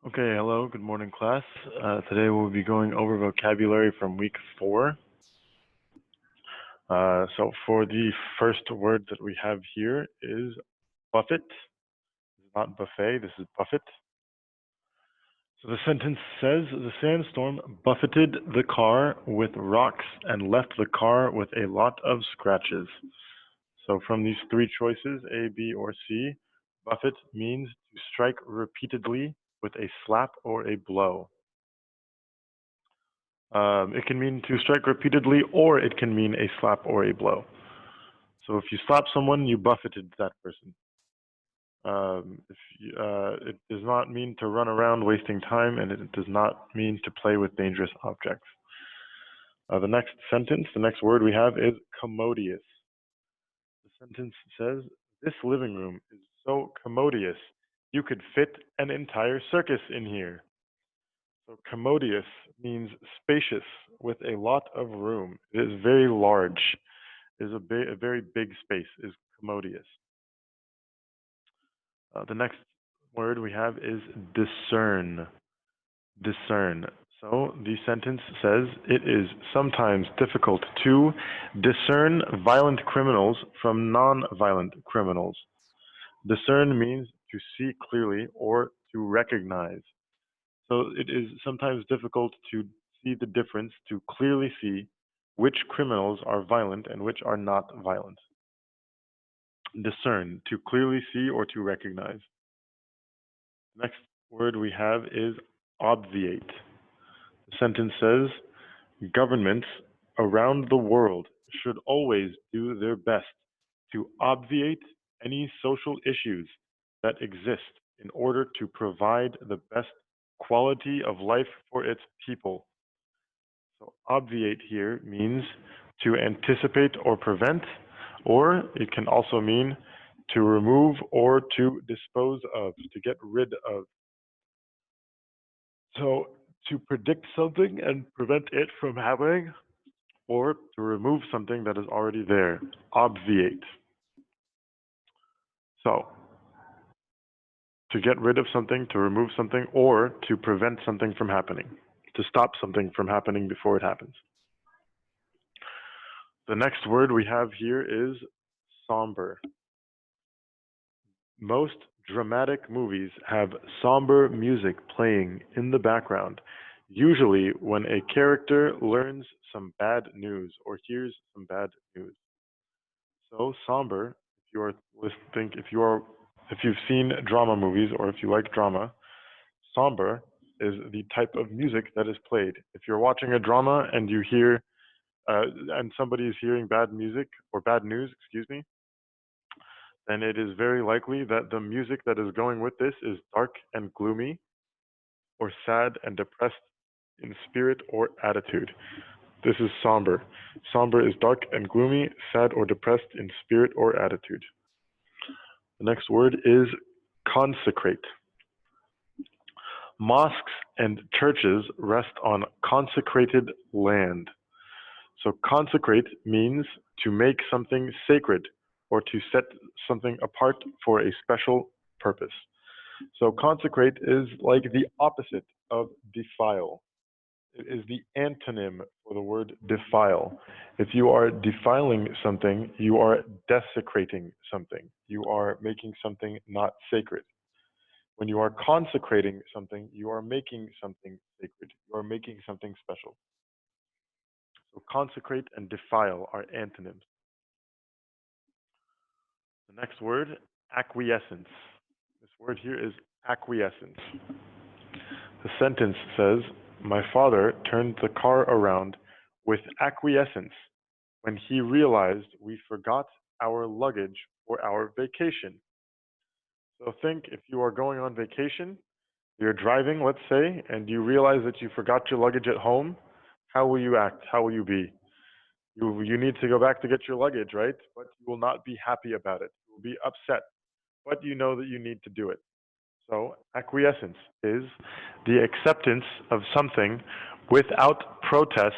Okay, hello, good morning, class. Today we'll be going over vocabulary from week 4. So for the first word that we have here is buffet. It's not buffet, this is buffet. So the sentence says, the sandstorm buffeted the car with rocks and left the car with a lot of scratches. So from these three choices, A, B, or C, buffet means to strike repeatedly with a slap or a blow. It can mean to strike repeatedly, or it can mean a slap or a blow. So if you slap someone, you buffeted that person. It does not mean to run around wasting time, and it does not mean to play with dangerous objects. The next sentence, the next word we have is commodious. The sentence says, this living room is so commodious, you could fit an entire circus in here. So commodious means spacious with a lot of room. It is very large. It is a very big space is commodious. The next word we have is discern. Discern. So the sentence says it is sometimes difficult to discern violent criminals from non-violent criminals. Discern means to see clearly or to recognize. So it is sometimes difficult to see the difference, to clearly see which criminals are violent and which are not violent. Discern, to clearly see or to recognize. The next word we have is obviate. The sentence says, governments around the world should always do their best to obviate any social issues that exist in order to provide the best quality of life for its people. So obviate here means to anticipate or prevent, or it can also mean to remove or to dispose of, to get rid of. So to predict something and prevent it from happening, or to remove something that is already there. Obviate. So to get rid of something, to remove something, or to prevent something from happening, to stop something from happening before it happens. The next word we have here is somber. Most dramatic movies have somber music playing in the background, usually when a character learns some bad news or hears some bad news. So somber, if you've seen drama movies or if you like drama, somber is the type of music that is played. If you're watching a drama and you hear and somebody is hearing bad music or bad news, excuse me, then it is very likely that the music that is going with this is dark and gloomy, or sad and depressed in spirit or attitude. This is somber. Somber is dark and gloomy, sad or depressed in spirit or attitude. The next word is consecrate. Mosques and churches rest on consecrated land. So consecrate means to make something sacred or to set something apart for a special purpose. So consecrate is like the opposite of defile. It is the antonym for the word defile. If you are defiling something, you are desecrating something. You are making something not sacred. When you are consecrating something, you are making something sacred. You are making something special. So consecrate and defile are antonyms. The next word, acquiescence. This word here is acquiescence. The sentence says, my father turned the car around with acquiescence when he realized we forgot our luggage for our vacation. So think if you are going on vacation, you're driving, let's say, and you realize that you forgot your luggage at home, how will you act? How will you be? You need to go back to get your luggage, right? But you will not be happy about it. You will be upset, but you know that you need to do it. So acquiescence is the acceptance of something without protest,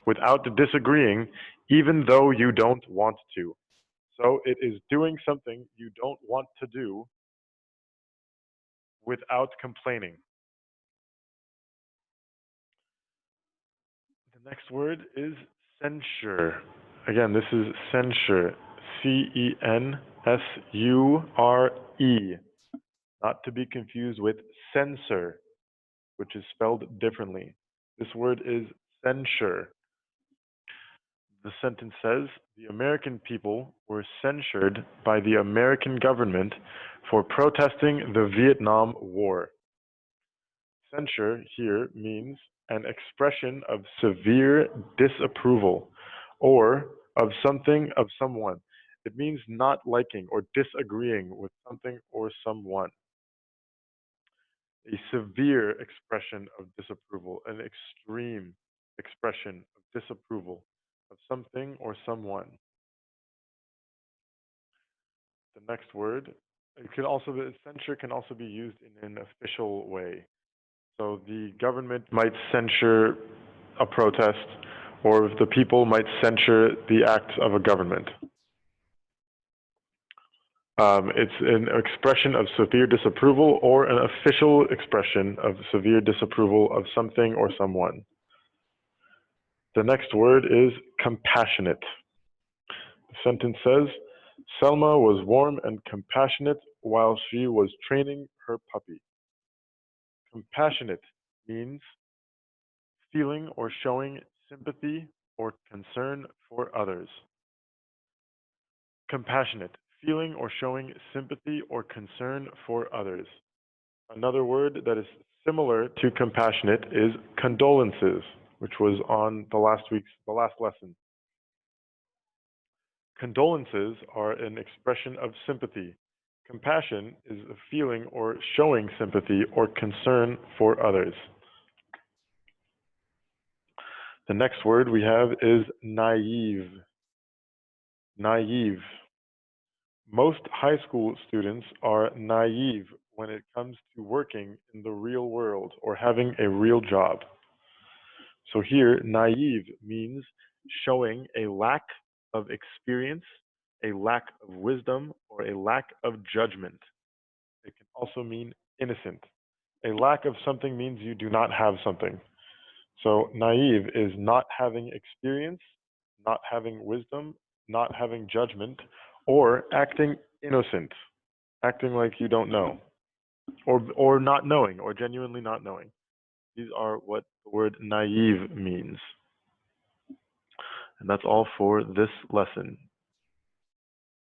without disagreeing, even though you don't want to. So it is doing something you don't want to do without complaining. The next word is censure. Again, this is censure. Censure. Not to be confused with censor, which is spelled differently. This word is censure. The sentence says, the American people were censured by the American government for protesting the Vietnam War. Censure here means an expression of severe disapproval or of something of someone. It means not liking or disagreeing with something or someone. A severe expression of disapproval, an extreme expression of disapproval of something or someone. The next word, censure can also be used in an official way. So the government might censure a protest, or the people might censure the acts of a government. It's an expression of severe disapproval or an official expression of severe disapproval of something or someone. The next word is compassionate. The sentence says, Selma was warm and compassionate while she was training her puppy. Compassionate means feeling or showing sympathy or concern for others. Compassionate, feeling or showing sympathy or concern for others. Another word that is similar to compassionate is condolences, which was on the last lesson. Condolences are an expression of sympathy. Compassion is a feeling or showing sympathy or concern for others. The next word we have is naive. Naive. Most high school students are naive when it comes to working in the real world or having a real job. So here, naive means showing a lack of experience, a lack of wisdom, or a lack of judgment. It can also mean innocent. A lack of something means you do not have something. So naive is not having experience, not having wisdom, not having judgment, or acting innocent, acting like you don't know, or not knowing, or genuinely not knowing. These are what the word naive means. And that's all for this lesson.